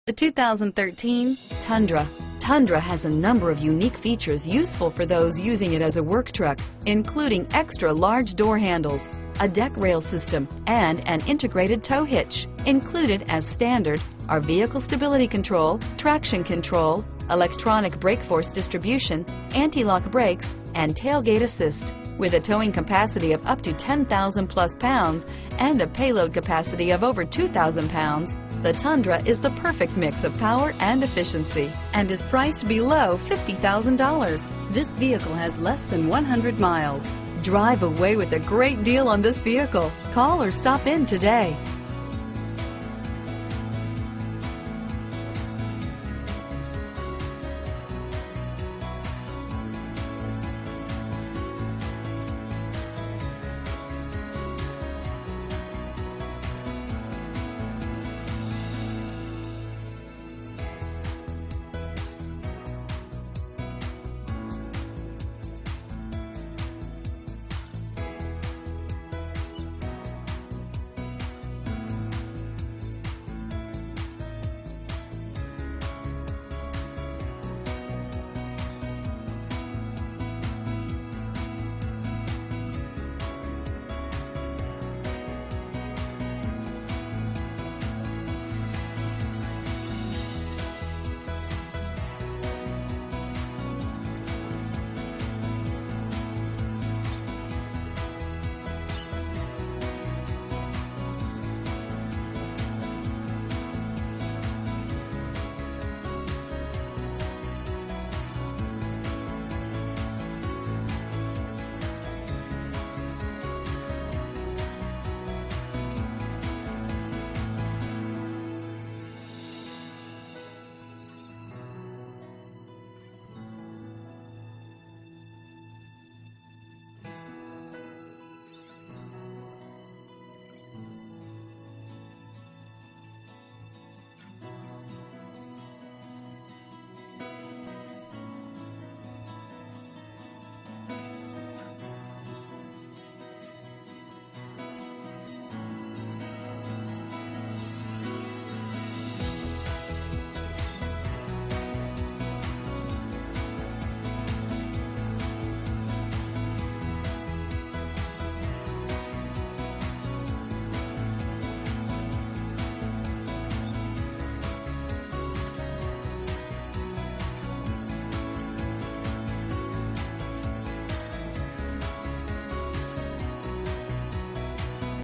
The 2013 Tundra. Tundra has a number of unique features useful for those using it as a work truck, including extra large door handles, a deck rail system, and an integrated tow hitch. Included as standard are vehicle stability control, traction control, electronic brake force distribution, anti-lock brakes, and tailgate assist. With a towing capacity of up to 10,000 plus pounds and a payload capacity of over 2,000 pounds, the Tundra is the perfect mix of power and efficiency and is priced below $50,000. This vehicle has less than 100 miles. Drive away with a great deal on this vehicle. Call or stop in today.